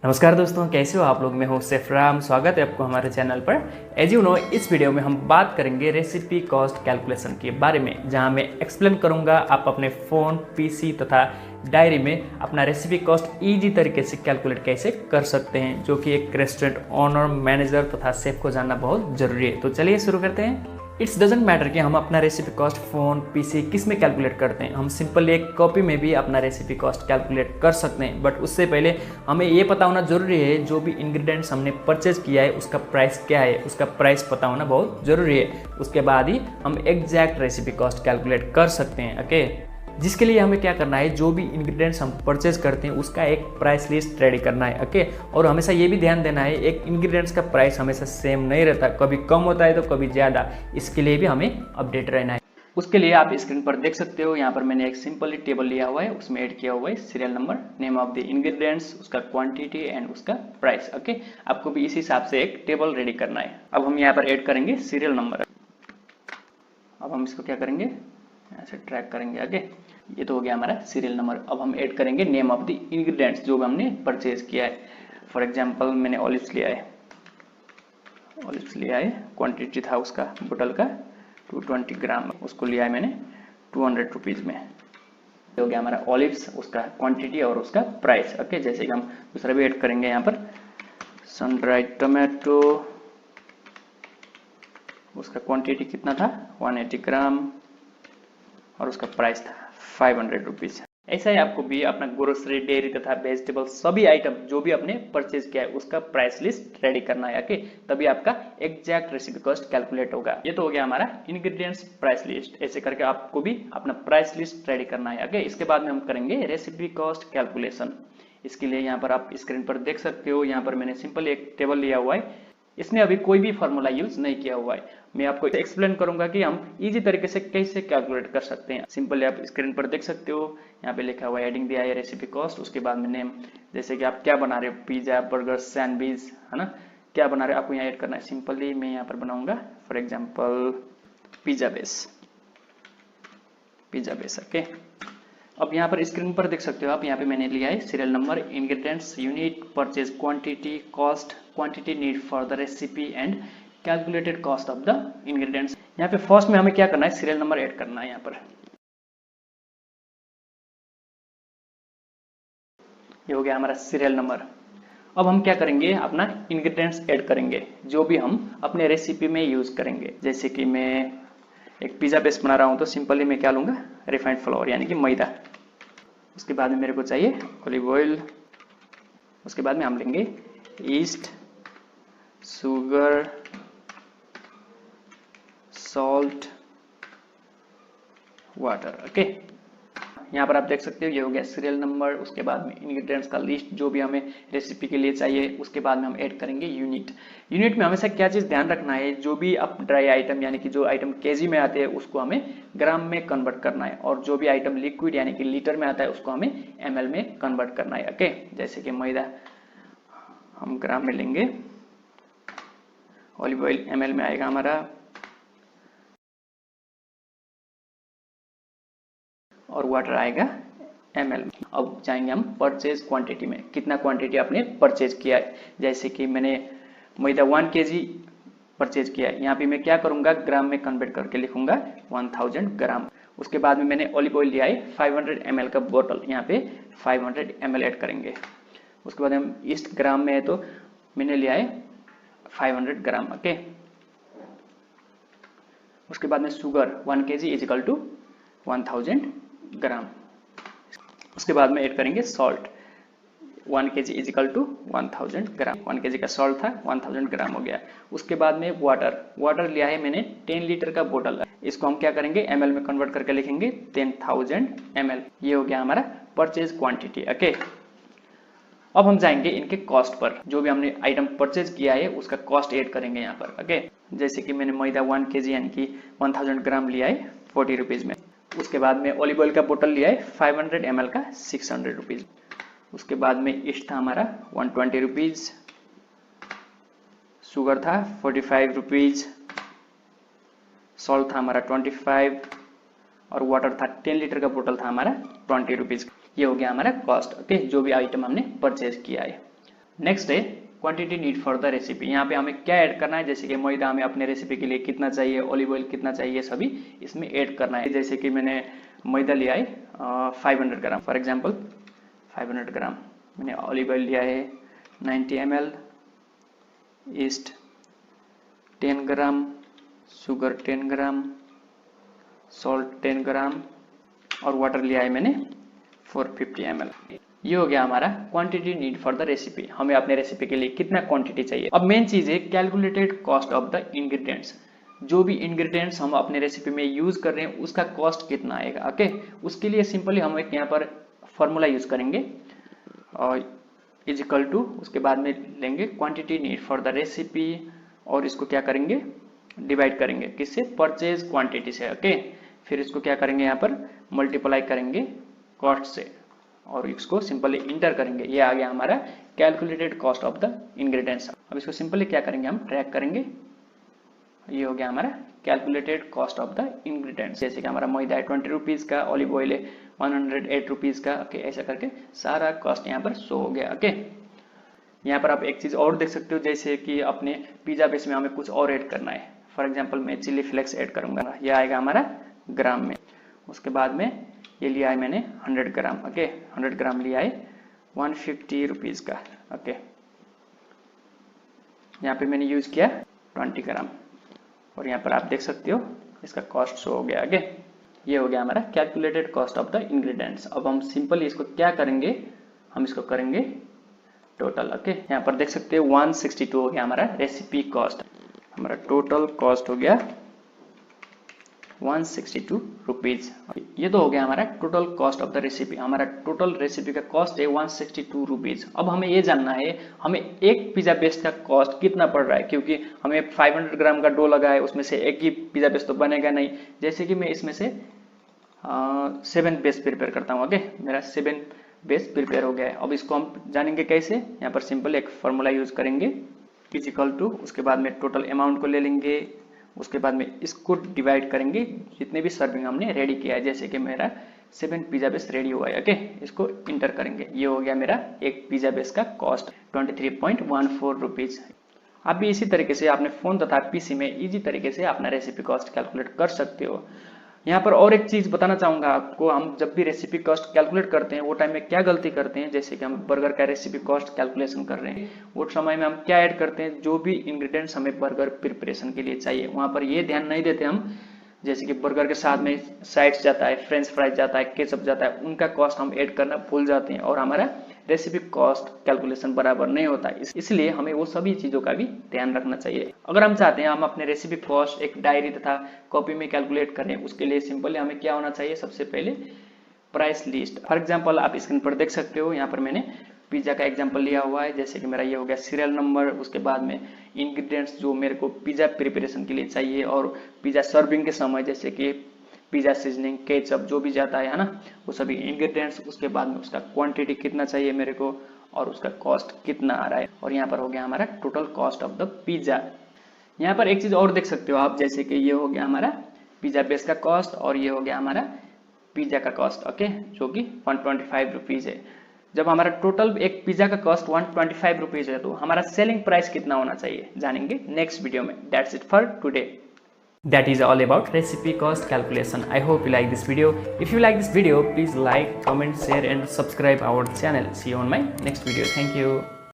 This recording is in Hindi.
नमस्कार दोस्तों, कैसे हो आप लोग। मैं हूँ सेफराम, स्वागत है आपको हमारे चैनल पर। एज यू नो, इस वीडियो में हम बात करेंगे रेसिपी कॉस्ट कैलकुलेशन के बारे में, जहाँ मैं एक्सप्लेन करूँगा आप अपने फ़ोन, पीसी तथा डायरी में अपना रेसिपी कॉस्ट इजी तरीके से कैलकुलेट कैसे कर सकते हैं, जो कि एक रेस्टोरेंट ओनर, मैनेजर तथा शेफ को जानना बहुत ज़रूरी है। तो चलिए शुरू करते हैं। इट्स डजेंट मैटर कि हम अपना रेसिपी कॉस्ट फ़ोन, पीसी किस में कैलकुलेट करते हैं। हम सिंपल एक कॉपी में भी अपना रेसिपी कॉस्ट कैलकुलेट कर सकते हैं, बट उससे पहले हमें ये पता होना ज़रूरी है जो भी इंग्रेडिएंट्स हमने परचेज किया है उसका प्राइस क्या है, उसका प्राइस पता होना बहुत ज़रूरी है। उसके बाद ही हम एग्जैक्ट रेसिपी कॉस्ट कैलकुलेट कर सकते हैं। ओके, जिसके लिए हमें क्या करना है, जो भी इंग्रेडिएंट्स हम परचेज करते हैं उसका एक प्राइस लिस्ट रेडी करना है। ओके, और हमेशा ये भी ध्यान देना है एक इंग्रेडिएंट्स का प्राइस हमेशा सेम नहीं रहता, कभी कम होता है तो कभी ज़्यादा। इसके लिए भी हमें अपडेट रहना है। उसके लिए आप स्क्रीन पर देख सकते हो, यहाँ पर मैंने एक सिंपल टेबल लिया हुआ है, उसमें ऐड किया हुआ है serial number, name of the ingredients, उसका क्वांटिटी एंड उसका प्राइस। ओके, आपको भी इसी हिसाब से एक टेबल रेडी करना है। अब हम यहाँ पर ऐड करेंगे सीरियल नंबर। अब हम इसको क्या करेंगे, ऐसे ट्रैक करेंगे आगे। ये तो हो गया हमारा सीरियल नंबर। अब हम ऐड करेंगे नेम ऑफ द इंग्रेडिएंट्स जो हमने परचेज किया है। फॉर एग्जांपल मैंने ऑलिव्स लिया है, क्वांटिटी था उसका बोतल का 220 ग्राम, उसको लिया है मैंने 200 रुपीज़ में। ये हो गया हमारा ऑलिव्स, उसका क्वांटिटी और उसका प्राइस। ओके, जैसे कि हम दूसरा भी ऐड करेंगे यहाँ पर सन ड्राइड टोमेटो, उसका क्वांटिटी कितना था 180 ग्राम और उसका प्राइस था 500 रुपीज़। ऐसा ही आपको भी अपना ग्रोसरी, डेयरी तथा वेजिटेबल सभी आइटम जो भी आपने परचेज किया है उसका प्राइस लिस्ट रेडी करना है। ओके, तभी आपका एग्जैक्ट रेसिपी कॉस्ट कैलकुलेट होगा। ये तो हो गया हमारा इंग्रेडिएंट्स प्राइस लिस्ट। ऐसे करके आपको भी अपना प्राइस लिस्ट रेडी करना है। ओके, इसके बाद में हम करेंगे रेसिपी कॉस्ट कैलकुलेशन। इसके लिए यहाँ पर आप स्क्रीन पर देख सकते हो, यहाँ पर मैंने सिंपल एक टेबल लिया हुआ है, इसमें अभी कोई भी फार्मूला यूज नहीं किया हुआ है। मैं आपको एक्सप्लेन करूंगा कि हम इजी तरीके से कैसे कैलकुलेट कर सकते हैं। सिंपली आप स्क्रीन पर देख सकते हो, यहाँ पे लिखा हुआ है एडिंग दिया है रेसिपी कॉस्ट, उसके बाद में नेम, जैसे कि आप क्या बना रहे हो, पिज्जा, बर्गर, सैंडविच, है ना, क्या बना रहे हो आपको यहाँ ऐड करना है। सिंपली मैं यहाँ पर बनाऊंगा for example pizza base. Okay, अब यहाँ पर स्क्रीन पर देख सकते हो आप, यहाँ पे मैंने लिया है serial number, ingredients, unit, purchase quantity, cost, quantity need for the recipe and calculated cost of the ingredients. यहाँ पे फर्स्ट में हमें क्या करना है, सीरियल नंबर ऐड करना है। यहाँ पर ये हो गया हमारा सीरियल नंबर। अब हम क्या करेंगे, अपना इंग्रेडिएंट्स ऐड करेंगे जो भी हम अपने रेसिपी में यूज करेंगे। जैसे कि मैं एक पिज्जा बेस बना रहा हूँ तो सिंपली मैं क्या लूंगा, रिफाइंड फ्लोर यानी कि मैदा। उसके बाद में मेरे को चाहिए ऑलिव ऑयल। उसके बाद में हम लेंगे east, sugar, salt, water. Okay, यहाँ पर आप देख सकते हो ये हो गया सीरियल नंबर। उसके बाद में इंग्रेडिएंट्स का लिस्ट जो भी हमें रेसिपी के लिए चाहिए। उसके बाद में हम ऐड करेंगे यूनिट। यूनिट में हमेशा क्या चीज़ ध्यान रखना है, जो भी आप ड्राई आइटम यानी कि जो आइटम केजी में आते हैं उसको हमें ग्राम में कन्वर्ट करना है, और जो भी आइटम लिक्विड यानी कि लीटर में आता है उसको हमें ml में कन्वर्ट करना है। ओके, जैसे कि मैदा हम ग्राम में लेंगे, ऑलिव ऑयल ml में आएगा हमारा, और वाटर आएगा ml में। अब जाएंगे हम परचेज क्वांटिटी में, कितना क्वांटिटी आपने परचेज किया है। जैसे कि मैंने मैदा 1 kg परचेज किया है, यहाँ पे मैं क्या करूंगा, ग्राम में कन्वर्ट करके लिखूंगा 1000 ग्राम। उसके बाद में मैंने ऑलिव ऑयल लिया है 500 ml का बोतल, यहाँ पे 500 ml ऐड करेंगे। उसके बाद हम ईस्ट ग्राम में है तो मैंने लिया है 500 ग्राम। ओके, उसके बाद में sugar 1 kg is equal to 1000 gram. उसके बाद में ऐड करेंगे salt, 1 kg is equal to 1000 gram. 1 kg का सॉल्ट था, 1000 ग्राम हो गया। उसके बाद में वाटर लिया है मैंने 10 लीटर का बोतल, इसको हम क्या करेंगे ml में कन्वर्ट करके लिखेंगे 10,000 ml। ये हो गया हमारा परचेज क्वांटिटी। ओके, अब हम जाएंगे इनके कॉस्ट पर, जो भी हमने आइटम परचेज किया है उसका कॉस्ट ऐड करेंगे यहाँ पर। ओके, जैसे कि मैंने मैदा 1 kg यानी कि 1000 ग्राम लिया है 40 रुपीज़ में। उसके बाद में ऑलिव ऑयल का बोतल लिया है 500 ml का 600 रुपीज़। उसके बाद में ईस्ट था हमारा 120 रुपीज़, शुगर था 45 रुपीज़, सॉल्ट था हमारा 25, और वाटर था 10 लीटर का बोतल था हमारा 20 रुपीज़। ये हो गया हमारा कॉस्ट। ओके, जो भी आइटम हमने परचेज किया है। नेक्स्ट है quantity need for the recipe. यहाँ पे हमें क्या ऐड करना है, जैसे कि मैदा हमें अपने रेसिपी के लिए कितना चाहिए, ऑलिव ऑयल कितना चाहिए, सभी इसमें ऐड करना है। जैसे कि मैंने मैदा लिया है 500 ग्राम फॉर एग्जांपल, 500 ग्राम। मैंने ऑलिव ऑयल लिया है 90 ml, ईस्ट 10 ग्राम, शुगर 10 ग्राम, सॉल्ट 10 ग्राम और वाटर लिया है मैंने 450 ml। ये हो गया हमारा quantity need for the recipe. हमें अपने रेसिपी के लिए कितना क्वांटिटी चाहिए। अब मेन चीज है calculated cost of the ingredients. जो भी इंग्रेडिएंट्स हम अपने रेसिपी में यूज कर रहे हैं उसका कॉस्ट कितना आएगा। ओके, उसके लिए सिंपली हम एक यहाँ पर फॉर्मूला यूज करेंगे और इज इक्वल टू, उसके बाद में लेंगे quantity need for the recipe और इसको क्या करेंगे, डिवाइड करेंगे किससे, परचेज क्वांटिटी से। ओके, फिर इसको क्या करेंगे, यहाँ पर मल्टीप्लाई करेंगे कॉस्ट से और इसको सिंपली इंटर करेंगे। ये आ गया हमारा calculated cost of the ingredients. अब इसको सिंपली क्या करेंगे, हम ट्रैक करेंगे। ये हो गया हमारा calculated cost of the ingredients. जैसे कि हमारा मैदा है 20 रुपीज का, ऑलिव ऑयल है 108 रुपीज का। ओके, ऐसा करके सारा कॉस्ट यहाँ पर शो हो गया। ओके, यहाँ पर आप एक चीज और देख सकते हो, जैसे कि अपने पिज्जा बेस में हमें कुछ और ऐड करना है। फॉर एग्जाम्पल मैं चिली फ्लेक्स ऐड करूंगा, यह आएगा हमारा ग्राम में। उसके बाद में ये लिया है मैंने 100 ग्राम। ओके, 100 ग्राम लिया है 150 रुपीज का। ओके, यहाँ पे मैंने यूज किया 20 ग्राम और यहाँ पर आप देख सकते हो इसका कॉस्ट शो हो गया। ओके, ये हो गया हमारा calculated cost of the ingredients. अब हम सिंपली इसको क्या करेंगे, हम इसको करेंगे टोटल। ओके, यहाँ पर देख सकते हो 162 हो गया हमारा रेसिपी कॉस्ट। हमारा टोटल कॉस्ट हो गया 162 रुपीज। ये तो हो गया हमारा total cost of the recipe. हमारा टोटल रेसिपी का कॉस्ट है 162 रुपीज। अब हमें ये जानना है हमें एक पिज्जा बेस का कॉस्ट कितना पड़ रहा है, क्योंकि हमें 500 ग्राम का डो लगा है, उसमें से एक ही पिज्जा बेस तो बनेगा नहीं। जैसे कि मैं इसमें से 7 बेस प्रिपेयर करता हूँ। ओके, मेरा 7 बेस प्रिपेयर हो गया है। अब इसको हम जानेंगे कैसे, यहाँ पर सिंपल एक फॉर्मूला यूज करेंगे, इज इक्वल टू, उसके बाद में टोटल अमाउंट को ले लेंगे, उसके बाद में इसको डिवाइड करेंगे जितने भी सर्विंग हमने रेडी किया है। जैसे कि मेरा 7 पिज्जा बेस रेडी हुआ है। ओके, इसको इंटर करेंगे। ये हो गया मेरा एक पिज्जा बेस का कॉस्ट 23.14 रुपीज। आप भी इसी तरीके से अपने फोन तथा पीसी में इजी तरीके से अपना रेसिपी कॉस्ट कैलकुलेट कर सकते हो। यहाँ पर और एक चीज बताना चाहूंगा आपको, हम जब भी रेसिपी कॉस्ट कैलकुलेट करते हैं वो टाइम में क्या गलती करते हैं। जैसे कि हम बर्गर का रेसिपी कॉस्ट कैलकुलेशन कर रहे हैं, वो समय में हम क्या ऐड करते हैं, जो भी इंग्रेडिएंट्स हमें बर्गर प्रिपरेशन के लिए चाहिए वहां पर ये ध्यान नहीं देते हम। जैसे कि बर्गर के साथ में साइड्स जाता है, फ्रेंच फ्राइज जाता है, केचप जाता है, उनका कॉस्ट हम ऐड करना भूल जाते हैं और हमारा रेसिपी कॉस्ट कैलकुलेशन बराबर नहीं होता। इसलिए हमें वो सभी चीजों का भी ध्यान रखना चाहिए। अगर हम चाहते हैं हम अपने रेसिपी कॉस्ट एक डायरी तथा कॉपी में कैलकुलेट करें, उसके लिए सिंपली हमें क्या होना चाहिए, सबसे पहले प्राइस लिस्ट। फॉर एग्जाम्पल आप स्क्रीन पर देख सकते हो, यहाँ पर मैंने पिज्जा का एग्जांपल लिया हुआ है। जैसे कि मेरा ये हो गया सीरियल नंबर, उसके बाद में इंग्रेडिएंट्स जो मेरे को पिज्जा प्रिपरेशन के लिए चाहिए और पिज्जा सर्विंग के समय जैसे कि पिज्जा सीजनिंग, केचप जो भी जाता है ना, वो सभी इंग्रेडिएंट्स, उसके बाद में उसका क्वांटिटी कितना चाहिए मेरे को और उसका कॉस्ट कितना आ रहा है। और यहाँ पर हो गया हमारा total cost of the pizza. यहाँ पर एक चीज और देख सकते हो आप, जैसे कि ये हो गया हमारा पिज्जा बेस का कॉस्ट और ये हो गया हमारा पिज्जा का कॉस्ट। ओके, जो कि 125 रुपीज है। जब हमारा टोटल एक पिज्जा का कॉस्ट 125 रुपीज है तो हमारा सेलिंग प्राइस कितना होना चाहिए जानेंगे नेक्स्ट वीडियो में। That's it for today. That is all about recipe cost calculation. I hope you like this video. If you like this video, please like, comment, share and subscribe our channel. See you on my next video. Thank you.